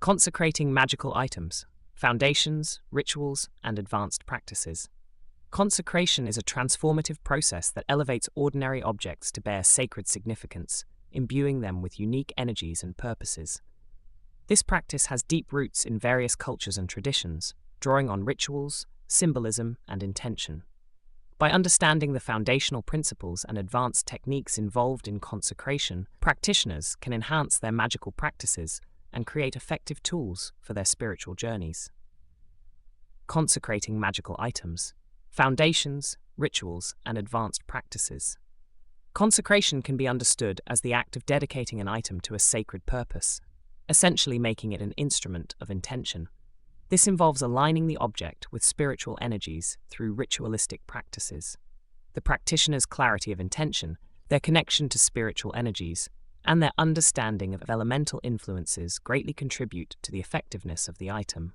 Consecrating magical items, foundations, rituals, and advanced practices. Consecration is a transformative process that elevates ordinary objects to bear sacred significance, imbuing them with unique energies and purposes. This practice has deep roots in various cultures and traditions, drawing on rituals, symbolism, and intention. By understanding the foundational principles and advanced techniques involved in consecration, practitioners can enhance their magical practices and create effective tools for their spiritual journeys. Consecrating magical items, foundations, rituals, and advanced practices. Consecration can be understood as the act of dedicating an item to a sacred purpose, essentially making it an instrument of intention. This involves aligning the object with spiritual energies through ritualistic practices. The practitioner's clarity of intention, their connection to spiritual energies, and their understanding of elemental influences greatly contribute to the effectiveness of the item.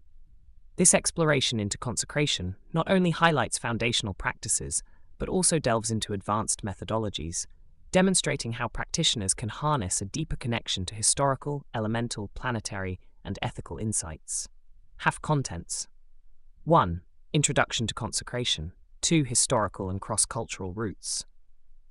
This exploration into consecration not only highlights foundational practices, but also delves into advanced methodologies, demonstrating how practitioners can harness a deeper connection to historical, elemental, planetary, and ethical insights. Have contents. 1. Introduction to consecration. 2. Historical and cross-cultural roots.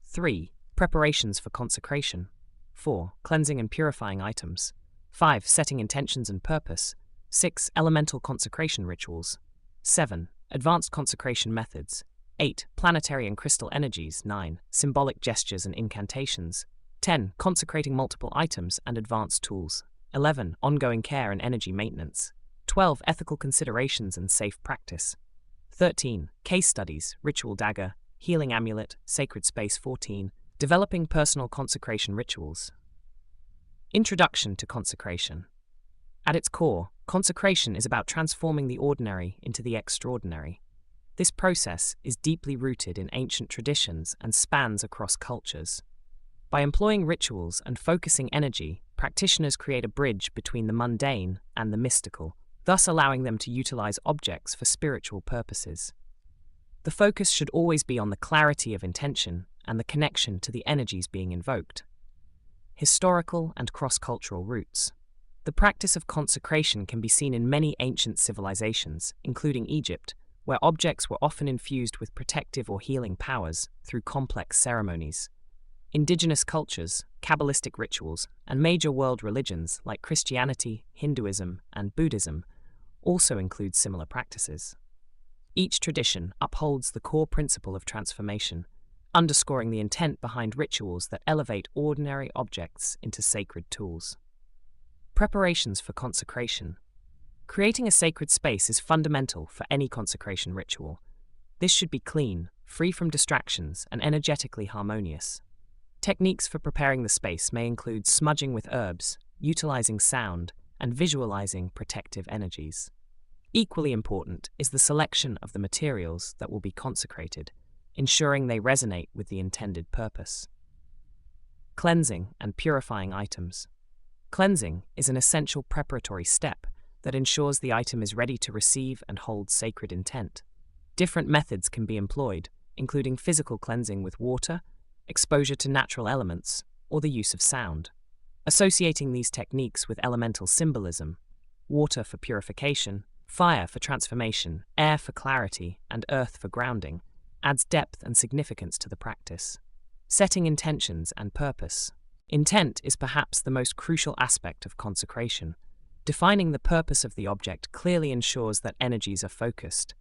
3. Preparations for consecration. 4. Cleansing and purifying items. 5. Setting intentions and purpose. 6. Elemental consecration rituals. 7. Advanced consecration methods. 8. Planetary and crystal energies. 9. Symbolic gestures and incantations. 10. Consecrating multiple items and advanced tools. 11. Ongoing care and energy maintenance. 12. Ethical considerations and safe practice. 13. Case studies, ritual dagger, healing amulet, sacred space. 14. Developing personal consecration rituals. Introduction to consecration. At its core, consecration is about transforming the ordinary into the extraordinary. This process is deeply rooted in ancient traditions and spans across cultures. By employing rituals and focusing energy, practitioners create a bridge between the mundane and the mystical, thus allowing them to utilize objects for spiritual purposes. The focus should always be on the clarity of intention and the connection to the energies being invoked. Historical and cross-cultural roots. The practice of consecration can be seen in many ancient civilizations, including Egypt, where objects were often infused with protective or healing powers through complex ceremonies. Indigenous cultures, Kabbalistic rituals, and major world religions like Christianity, Hinduism, and Buddhism also include similar practices. Each tradition upholds the core principle of transformation, underscoring the intent behind rituals that elevate ordinary objects into sacred tools. Preparations for consecration. Creating a sacred space is fundamental for any consecration ritual. This should be clean, free from distractions, and energetically harmonious. Techniques for preparing the space may include smudging with herbs, utilizing sound, and visualizing protective energies. Equally important is the selection of the materials that will be consecrated, ensuring they resonate with the intended purpose. Cleansing and purifying items. Cleansing is an essential preparatory step that ensures the item is ready to receive and hold sacred intent. Different methods can be employed, including physical cleansing with water, exposure to natural elements, or the use of sound. Associating these techniques with elemental symbolism, water for purification, fire for transformation, air for clarity, and earth for grounding, adds depth and significance to the practice. Setting intentions and purpose. Intent is perhaps the most crucial aspect of consecration. Defining the purpose of the object clearly ensures that energies are focused.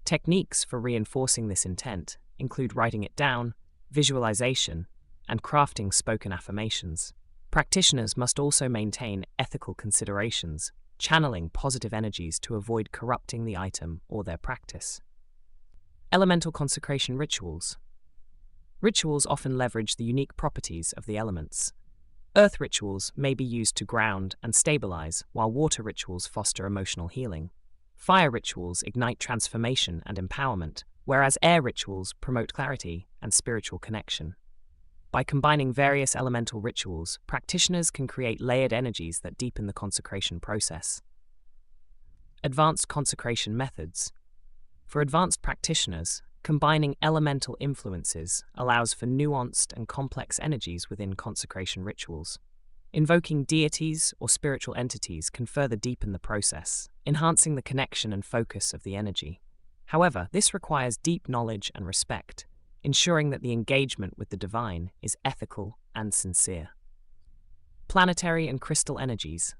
Techniques for reinforcing this intent include writing it down, visualization, and crafting spoken affirmations. Practitioners must also maintain ethical considerations, channeling positive energies to avoid corrupting the item or their practice. Elemental consecration rituals. Rituals often leverage the unique properties of the elements. Earth rituals may be used to ground and stabilize, while water rituals foster emotional healing. Fire rituals ignite transformation and empowerment, whereas air rituals promote clarity and spiritual connection. By combining various elemental rituals, practitioners can create layered energies that deepen the consecration process. Advanced consecration methods. For advanced practitioners, combining elemental influences allows for nuanced and complex energies within consecration rituals. Invoking deities or spiritual entities can further deepen the process, enhancing the connection and focus of the energy. However, this requires deep knowledge and respect, ensuring that the engagement with the divine is ethical and sincere. Planetary and crystal energies.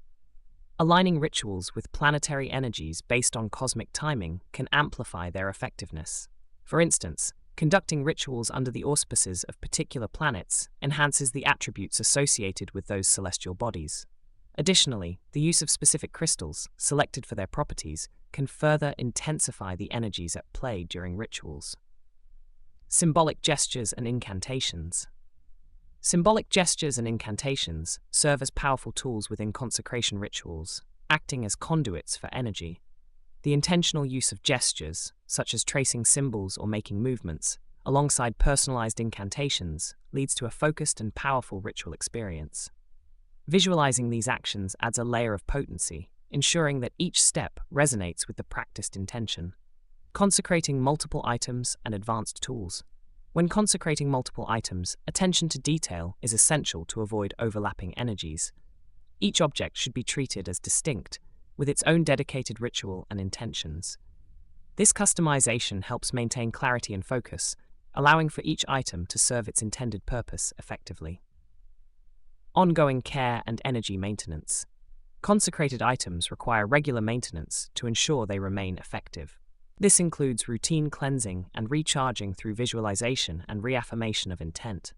Aligning rituals with planetary energies based on cosmic timing can amplify their effectiveness. For instance, conducting rituals under the auspices of particular planets enhances the attributes associated with those celestial bodies. Additionally, the use of specific crystals, selected for their properties, can further intensify the energies at play during rituals. Symbolic gestures and incantations. Symbolic gestures and incantations serve as powerful tools within consecration rituals, acting as conduits for energy. The intentional use of gestures, such as tracing symbols or making movements, alongside personalized incantations, leads to a focused and powerful ritual experience. Visualizing these actions adds a layer of potency, ensuring that each step resonates with the practiced intention. Consecrating multiple items and advanced tools. When consecrating multiple items, attention to detail is essential to avoid overlapping energies. Each object should be treated as distinct, with its own dedicated ritual and intentions. This customization helps maintain clarity and focus, allowing for each item to serve its intended purpose effectively. Ongoing care and energy maintenance. Consecrated items require regular maintenance to ensure they remain effective. This includes routine cleansing and recharging through visualization and reaffirmation of intent.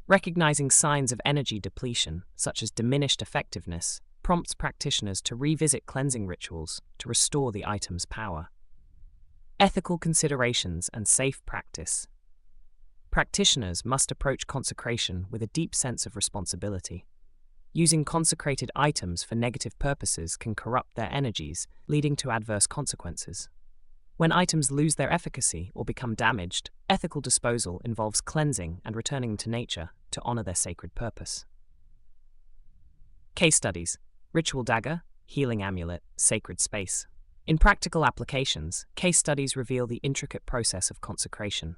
Recognizing signs of energy depletion, such as diminished effectiveness, prompts practitioners to revisit cleansing rituals to restore the item's power. Ethical considerations and safe practice. Practitioners must approach consecration with a deep sense of responsibility. Using consecrated items for negative purposes can corrupt their energies, leading to adverse consequences. When items lose their efficacy or become damaged, ethical disposal involves cleansing and returning them to nature to honor their sacred purpose. Case studies: Ritual Dagger, Healing Amulet, Sacred Space. In practical applications, case studies reveal the intricate process of consecration.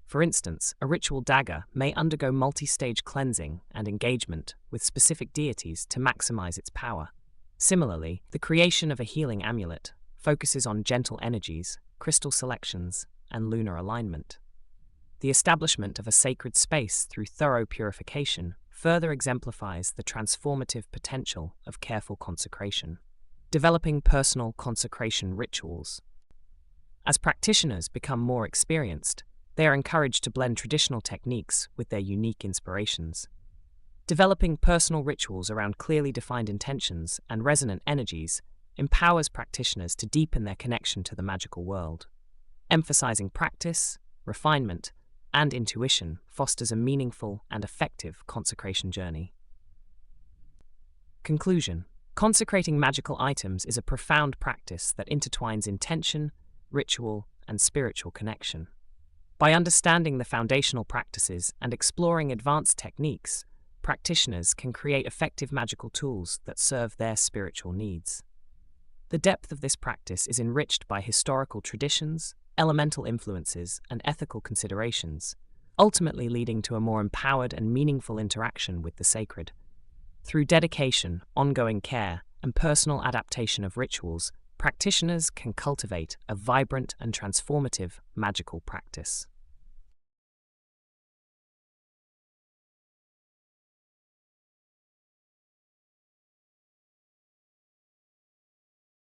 For instance, a ritual dagger may undergo multi-stage cleansing and engagement with specific deities to maximize its power. Similarly, the creation of a healing amulet focuses on gentle energies, crystal selections, and lunar alignment. The establishment of a sacred space through thorough purification further exemplifies the transformative potential of careful consecration. Developing personal consecration rituals. As practitioners become more experienced, they are encouraged to blend traditional techniques with their unique inspirations. Developing personal rituals around clearly defined intentions and resonant energies empowers practitioners to deepen their connection to the magical world. Emphasizing practice, refinement, and intuition fosters a meaningful and effective consecration journey. Conclusion: consecrating magical items is a profound practice that intertwines intention, ritual, and spiritual connection. By understanding the foundational practices and exploring advanced techniques, practitioners can create effective magical tools that serve their spiritual needs. The depth of this practice is enriched by historical traditions, elemental influences, and ethical considerations, ultimately leading to a more empowered and meaningful interaction with the sacred. Through dedication, ongoing care, and personal adaptation of rituals, practitioners can cultivate a vibrant and transformative magical practice.